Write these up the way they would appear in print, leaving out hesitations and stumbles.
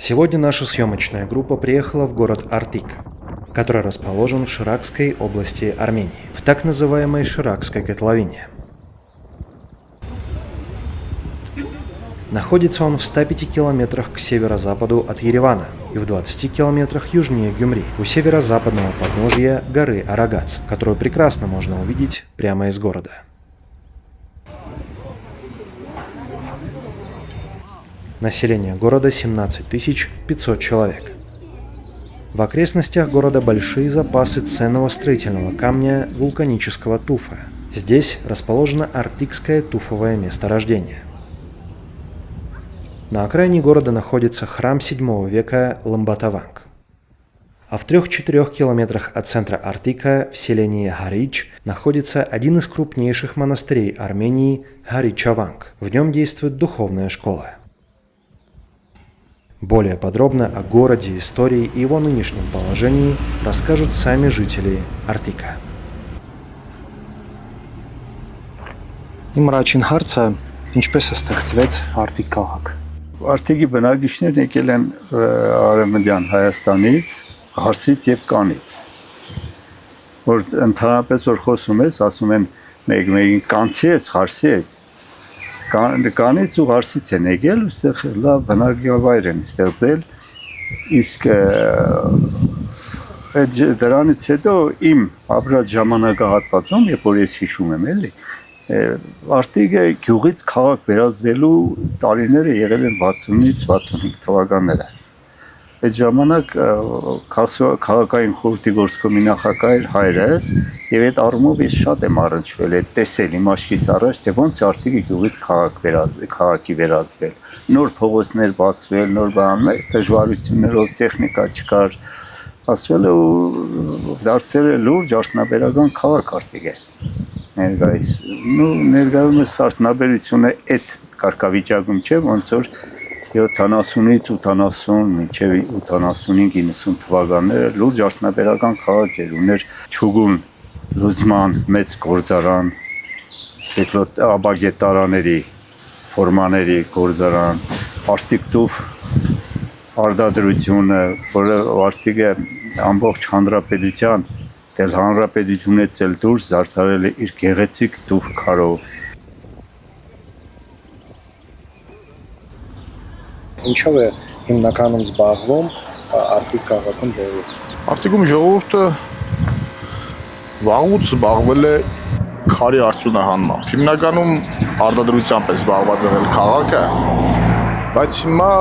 Сегодня наша съемочная группа приехала в город Артик, который расположен в Ширакской области Армении, в так называемой Ширакской котловине. Находится он в 105 километрах к северо-западу от Еревана и в 20 километрах южнее Гюмри, у северо-западного подножия горы Арагац, которую прекрасно можно увидеть прямо из города. Население города 17 500 человек. В окрестностях города большие запасы ценного строительного камня вулканического туфа. Здесь расположено Артикское туфовое месторождение. На окраине города находится храм VII века Ламбатаванг. А в 3-4 километрах от центра Артика, в селении Харич, находится один из крупнейших монастырей Армении – Харичаванг. В нем действует духовная школа. Более подробно о городе, истории и его нынешнем положении расскажут сами жители Արտիկա։ Իմ առաջին հարցը ինչպես է ստեղծվեց Արտիկ քաղաք։ Արտիկի բնակիչներն եկել են Արևմտյան Հայաստանից, Հարսից եւ Կանից։ Որ ընդհանրապես որ խոսում ես, ասում են մեկ-մեկին Կանցի ես, Հարսի ես։ Կանից ու Հարսից են եկել, այստեղ լավ բնակավայր են ստեղծել։ Իսկ դրանից հետո իմ ապրած ժամանակահատվածում, երբ որ ես հիշում եմ, էլի, Արտիկը գյուղից քաղաք վերածվելու տարիները եղել են 60-ից 65 թվականները։ Այդ ժամանակ քաղաքային խորհրդի գործկոմի նախագահ հայրս եւ այդ առումով ես շատ եմ առնչվել, այդ տեսել իմ աչքիս առաջ, թե ոնց Արտիկը գյուղից քաղաքի վերածվել։ Նոր փողոցներ բացվել, նոր բաներ, դժվարություններով տեխնիկա չկար, ասվել է ու դարձել է լուրջ արտոնաբերական քաղաք Արտիկը։ Ներկայիս ներկայումս արտոնաբերությունը այդ կարգավիճակում չէ, ոնց որ 70-ից 80 մինչև 85-90 թվականները լուրջ արտոնաբերական քաղաք էր, ուներ ճուգուն լուծման մեծ գործարան, աբագետարաների, ֆորմաների գործարան, Արտիկ տուֆ արտադրությունը, որը Արտիկը ամբողջ հանրապետության դել հանրապետությունից էլ դուրս զարդարել է իր գեղեցիկ տուֆ քարով։ Ինչով է հիմնականում զբաղվում Արտիկ քաղաքում դեպի։ Արտիկում ժողովուրդը վաղուց զբաղվել է քարի արդյունահանմամբ։ Հիմնականում արտադրությամբ է զբաղված եղել քաղաքը, բայց հիմա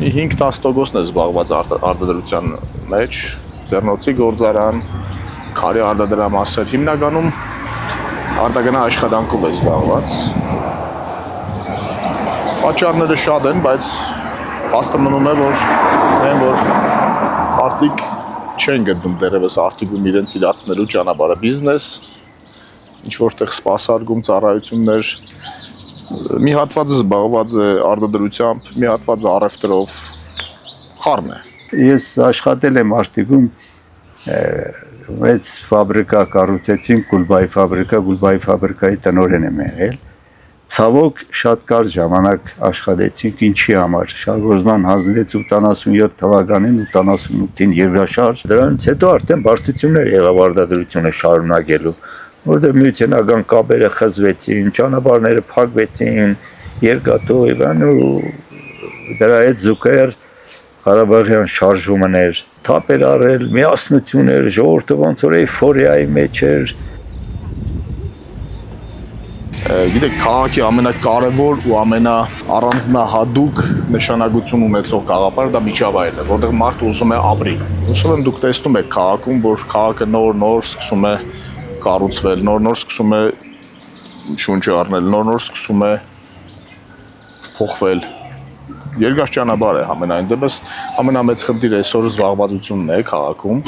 5-10% է զբաղված արտադրության մեջ, ձեռնոցի գործարան, քարի արտադրամասեր, հիմնականում արտագնա աշխատանքով է զբաղված։ Պատճառները շատ են, բայց փաստը մնում է, որ Արտիկ չեն գտնում դեռևս Արտիկում իրենց իրացնելու ճանապարհը, բիզնես, ինչ որտեղ սպասարկում, ծառայություններ, մի հատվածը զբաղված է արտադրությամբ, մի հատվածը առևտրով, խառն է։ Ես աշխատել եմ Արտիկում մեծ ֆաբրիկա կառուցեցին, Գուլբայի ֆաբրիկայի տնօրեն եմ եղել։ Ցավոք շատ կարճ ժամանակ աշխատեցինք, ինչի համար։ Շարժման հանձնվեց 87 թվականին, 88-ին Եվրաշարժ։ Դրանից հետո արդեն բարդություններ եղավ արտադրությունը շարունակելու, որտեղ միութենական կապերը խզվեցին, ճանապարհները փակվեցին, երկաթուղ ու դրա հետ զուգահեռ Ղարաբաղյան շարժումներ, թափեր առել, միասնություններ, ժողովուրդը ոնց որ էյֆորիայի մեջ էր։ Գիտեք, քաղաքի ամենակարևոր ու ամենաառանձնահատուկ նշանակություն ունեցող գաղափարը դա միջավայրն է, որտեղ մարդը ուզում է ապրի։ Ուսում եմ դուք տեսնում եք քաղաքում, որ քաղաքը նոր սկսում է կառուցվել, նոր սկսում է շունչ առնել, նոր սկսում է փոխվել։ Երկար ճանապարհ է համենայն դեպս ամենամեծ խնդիրը այսօր զբաղվածությունն է քաղաքում։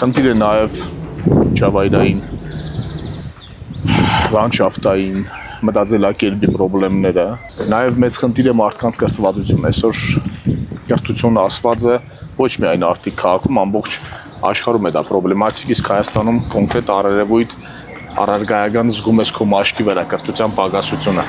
Խնդիր է նաև միջավայրային, լանդշաֆտային, մտածելակերպի խնդիրները։ Նաև մեծ խնդիր է մարդկանց կրթվածությունը։ Այսօր կրթությունը ասված է ոչ միայն Արտիկ քաղաքում, ամբողջ աշխարհում է դա պրոբլեմատիկ, իսկ Հայաստանում կոնկրետ առերևույթ առարգայական զգում ես քո մաշկի վրա կրթության պակասությունը։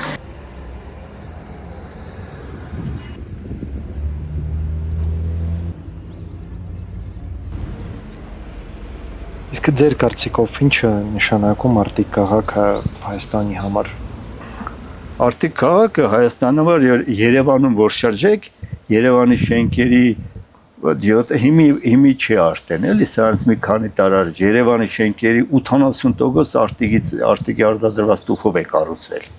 Իսկ ձեր կարծիքով ինչ է նշանակում Արտիկ քաղաքը Հայաստանի համար։ Արտիկ քաղաքը Հայաստանում Երևանում որ շրջեք, Երևանի շենքերի հիմի չի արդեն, էլի սրանց մի քանի տարի առաջ Երևանի շենքերի 80% Արտիկի արտադրված տուֆով է կառուցվել։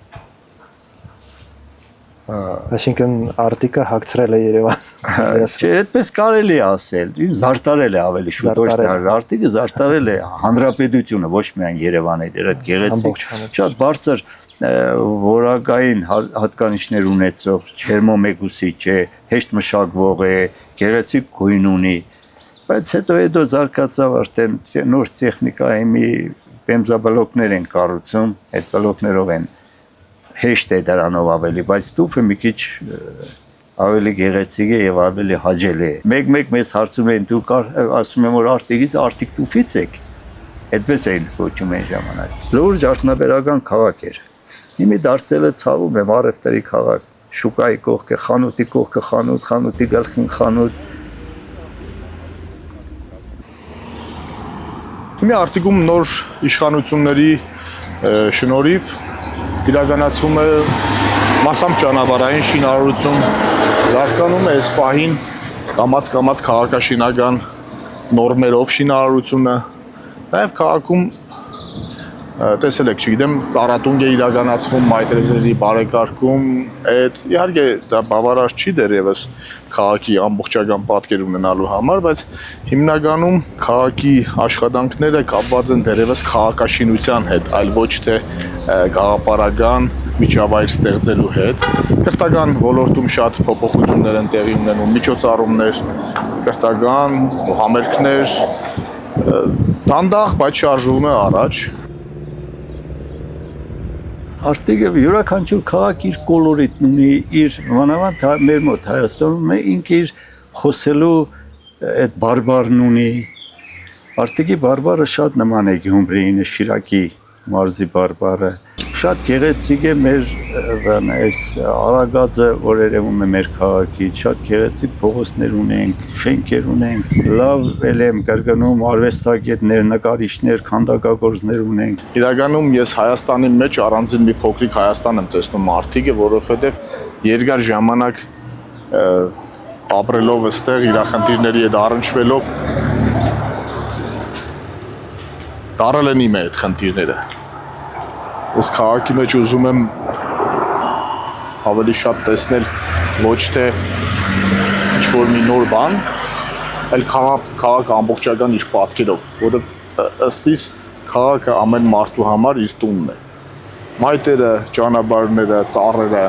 Այսինքն Արտիկը հագցրել է Երևան։ Չէ, այդպես կարելի է ասել, զարտարել է ավելի շուտ, ոչ թե Արտիկը զարտարել է հանրապետությունը, ոչ միայն Երևանը, այդ գեղեցիկ, շատ բարձր որակային հատկանիշներ ունեցող, ջերմոմեգուսիչ է, հեշտ մշակվող է, գեղեցիկ գույն ունի, բայց հետո զարգացավ արդեն նոր տեխնիկա, հիմի բեմզաբլոկներ են կառուցում, այդ բլոկներով են հեշտ է դրանով ավելի, բայց տուֆը մի քիչ ավելի գեղեցիկ է եւ ավելի հաճելի է։ Մեկ մեզ հարցում են դուք ասում եմ որ Արտիկից Արտիկ տուֆից եք։ Այդպես էին կոչում այն ժամանակ։ Լուրջ արտոնաբերական քաղաք էր։ Հիմա դարձել է ցավում եմ առևտրի քաղաք, շուկայի կողքը, խանութի կողքը խանութ, խանութի գլխին խանութ։ Հիմա Արտիկում նոր իշխանությունների շնորհիվ իրականացում է մասամբ ճանապարհային շինարարություն, զարգանում է այս պահին կամաց քաղաքաշինական նորմերով շինարարությունը, նաև քաղաքում տեսել եք, չգիտեմ, ծառատունգ է իրականացվում մայթեզերի բարեկարգում, այդ իհարկե դա բավարար չի դեռևս քաղաքի ամբողջական պատկեր ունենալու համար, բայց հիմնականում քաղաքի աշխատանքները կապված են դեռևս քաղաքաշինության հետ, այլ ոչ թե գաղափարական միջավայր ստեղծելու հետ։ Կրթական ոլորտում շատ փոփոխություններ են տեղի ունենում, միջոցառումներ, կրթական համերգներ, դանդաղ, բայց շարժվում է առաջ։ Արտիկը յուրաքանչյուր քաղաք իր կոլորիտն ունի, իր մանավանդ մեր մոտ Հայաստանում ինքը իր խոսելու այդ բարբառն ունի։ Արտիկի բարբառը շատ նման է Գյումրիին, Շիրակի մարզի բարբառը։ Շատ գեղեցիկ է մեր այս Արագածը, որ երևում է մեր քաղաքից, շատ գեղեցիկ փողոցներ ունենք, շենքեր ունենք, լավ եմ կրկնում արվեստագետներ, նկարիչներ, քանդակագործներ ունենք։ Իրականում ես Հայաստանի մեջ առանձին մի փոքրիկ Հայաստան եմ տեսնում Արտիկը, որովհետև երկար ժամանակ ապրելով այստեղ իր խնդիրների հետ առնչվելով տարել են իմ այդ խնդիրները։ Ես քաղաքի մեջ ուզում եմ ավելի շատ տեսնել ոչ թե ինչ-որ մի նոր բան, այլ քաղաք ամբողջական իր պատկերով, որովհետև ըստ իս քաղաքը ամեն մարդու համար իր տունն է։ Մայթերը, ճանապարհները, ծառերը,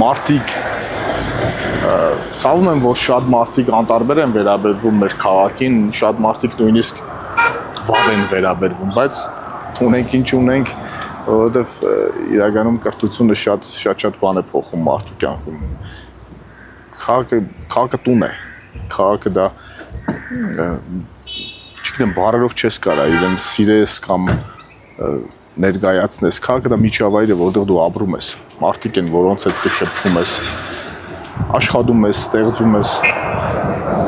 մարդիկ, ցավում եմ, որ շատ մարդիկ անտարբեր են վերաբերվում մեր քաղաքին, շատ մարդիկ նույնիսկ վատ են վերաբերվում, բայց ունենք ինչ ունենք, որովհետև իրականում կրթությունը շատ բան է փոխում մարդու կյանքում։ Քաղաքը տուն է, քաղաքը դա չգիտեմ, բառերով չես կարա իրեն սիրես կամ ներկայացնես, քաղաքը դա միջավայր է, որտեղ դու ապրում ես, մարդիկ են, որոնց հետ դու շփվում ես, աշխատում ես, ստեղծում ես,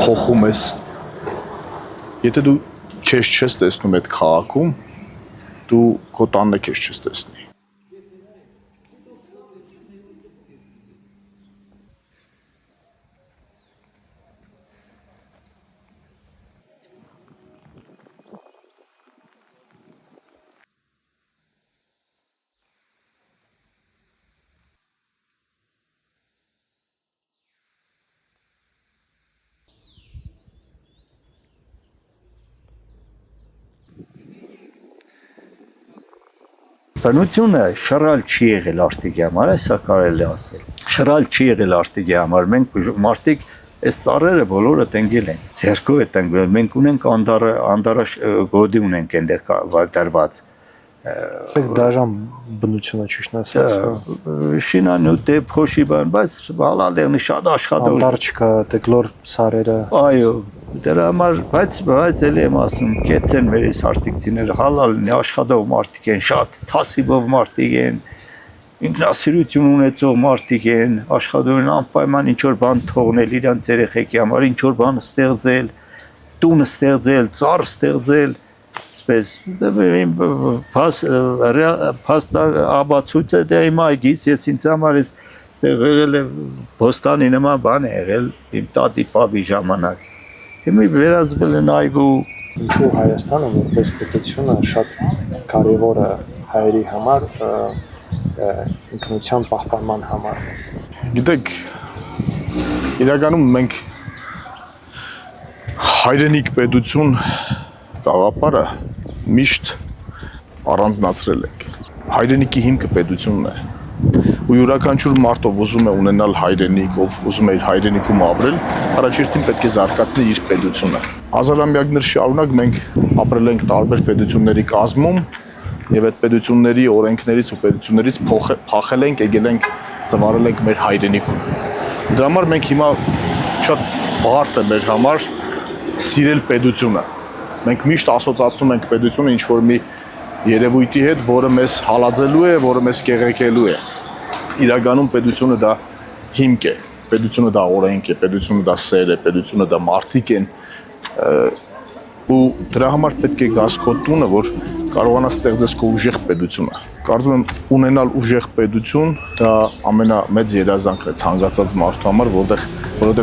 փոխում ես։ Եթե դու քեզ չես տեսնում այդ քաղաքում, դու քո տանը քեզ չես տեսնի։ Բնությունը շռալ չի եղել Արտիկի համար, այսա կարելի ասել։ Շռալ չի եղել Արտիկի համար, մենք մարդիկ այս ծառերը բոլորը տնկել են, ձեռքով է տնկվել, մենք ունենք անդարաշ գոդի ունենք այնտեղ դրված։ Սեք դաժան բնությունը ճիշտ ասած։ Շինանյութ է, փոշի բան, բայց հալալեղնի շատ աշխատող։ Անտառ չկա, տեկլոր սարերը։ Այո, դրա համար, բայց էլի եմ ասում, կեցեն մեր այս արտիկցիները, հալալն է, աշխատող մարդիկ են, շատ թասիբով մարդիկ են, ինքնասիրություն ունեցող մարդիկ են, աշխատում են անպայման ինչ-որ բան թողնել իրանց երեխեքի համար, ինչ-որ բան ստեղծել, տուն ստեղծել, ծառ ստեղծել, այսպես փաստաբացույցը դա իմ այգիս ես ինձ համար ես եղել է բոստանի նման բան է եղել իմ տատի պապի ժամանակ։ Հիմա վերածվել են այգու Ինչու Հայաստանը որպես պետությունը շատ կարևոր է հայերի համար ինքնության պահպանման համար։ Գիտեք, իրականում մենք հայրենիք պետություն գաղափարը միշտ առանձնացրել ենք։ Հայրենիքի հիմքը պետությունն է։ Ու յուրաքանչյուր մարդ ով ուզում է ունենալ հայրենիք, ով ուզում է իր հայրենիքում ապրել, առաջին պետք է զարգացնի իր պետությունը։ Հազարամյակներ շարունակ մենք ապրել ենք տարբեր պետությունների կազմում եւ այդ պետությունների օրենքներից ու պետություններից փախել ենք, եկել ենք, ծավալել ենք մեր հայրենիքում։ Դրա համար մենք հիմա շատ բարդ է մեր համար սիրել պետությունը։ Մենք միշտ ասոցացնում ենք պետությունը ինչ որ մի երևույթի հետ, որը մեզ հալածելու է, որը մեզ կեղեքելու է։ Իրականում պետությունը դա հիմք է, պետությունը դա օրենք է, պետությունը դա սեր է, պետությունը դա մարդիկ են, ու դրա համար պետք է գաս քո տունը, որ կարողանաս ստեղծես քո ուժեղ պետությունը։ Կարծում եմ ունենալ ուժեղ պետություն դա ամենամեծ երազանքն է ցանկացած մարդու համար, որովհետև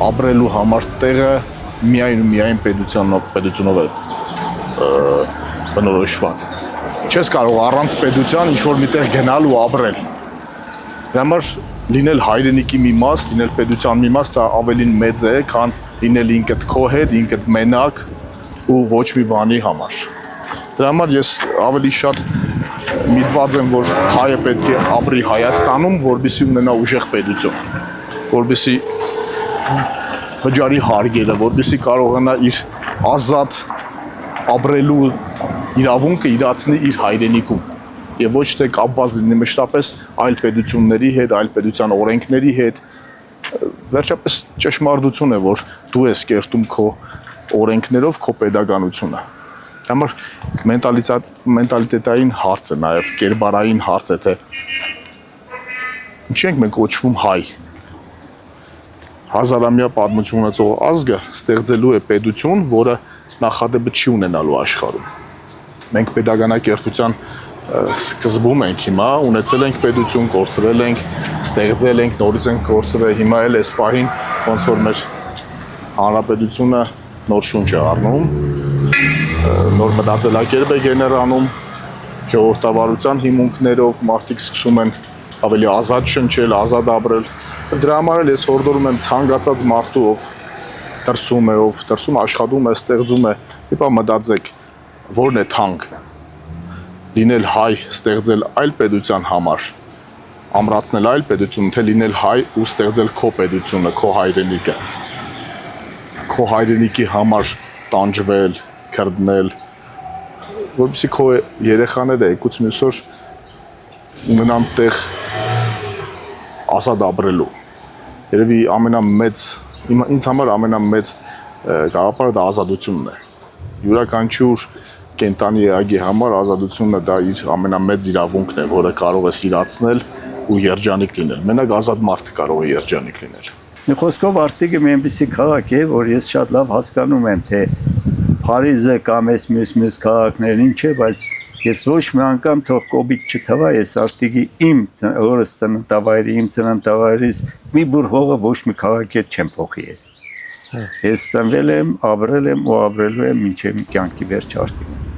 ապրելու համար տեղը միայն ու միայն պետությունով է բնորոշված։ Չես կարող առանց պետության ինչ-որ միտեղ գնալ ու ապրել։ Դրա համար լինել հայրենիքի մի մաս, լինել պետության մի մաս, դա ավելին մեծ է, քան լինել ինքդ քո հետ, ինքդ մենակ ու ոչ մի բանի համար։ Դրա համար ես ավելի շատ միտված եմ, որ հայը պետք է ապրի Հայաստանում, որպեսզի ունենա ուժեղ պետություն, որպեսզի հջարի հարգելը, որպեսզի կարողանա իր ազատ ապրելու իրավունքը իրացնի իր հայրենիքում եւ ոչ թե կապված լինի մշտապես այլ պետությունների հետ, այլ պետության օրենքների հետ։ Վերջապես ճշմարտություն է, որ դու ես կերտում քո օրենքներով քո պետականությունը։ Դա համար մենտալիտետային հարց է, նաեւ կերպարային հարց է, թե ինչ ենք մենք կոչվում հայ։ Հազարամյա պատմություն ունեցող ազգը ստեղծելու է պետություն, որը նախադեպը չի ունենալու աշխարհում։ Մենք պետականակերտության սկզբում ենք հիմա, ունեցել ենք պետություն, կորցրել ենք, ստեղծել ենք, նորից ենք կորցրել, հիմա էլ այս պահին ոնց որ մեր հանրապետությունը նոր շունչ է առնում, նոր մտածելակերպ է գեներանում, ժողովրդավարության հիմունքներով մարդիկ սկսում են ավելի ազատ շնչել, ազատ ապրել։ Դրա համար էլ ես հորդորում եմ ցանկացած մարդու, ով դրսում աշխատում է, ստեղծում է, իպա մտածեք, որն է թանկ լինել հայ, ստեղծել այլ պետության համար, ամրացնել այլ պետություն, թե լինել հայ ու ստեղծել քո պետությունը, քո հայրենիքը, քո հայրենիքի համար տանջվել, քրդնել, որպեսզի քո երեխաները եկուց մյուս օր ունենան տեղ ազատ ապրելու։ Երևի ինձ համար ամենամեծ գաղափարը դա ազատությունն է։ Յուրաքանչյուր կենտանի էակի համար ազատությունը դա իր ամենամեծ իրավունքն է, որը կարող է իրացնել ու երջանիկ լինել։ Մենակ ազատ մարդը կարող է երջանիկ լինել։ Մի խոսքով Արտիկը մի այնպիսի քաղաք է, որ ես շատ լավ հասկանում եմ, թե Փարիզը կամ այս մյուս քաղաքներն ինչ է, բայց ես ոչ մի անգամ թող կոպիտ չթվա, ես Արտիկի իմ օրս ծննդավայրի, իմ ծննդավայրից մի բուր հողը ոչ մի քաղաքի հետ չեմ փոխի ես։ Ես ծնվել եմ, ապրել եմ ու ապրելու եմ մինչև կյանքի վերջ Արտիկում։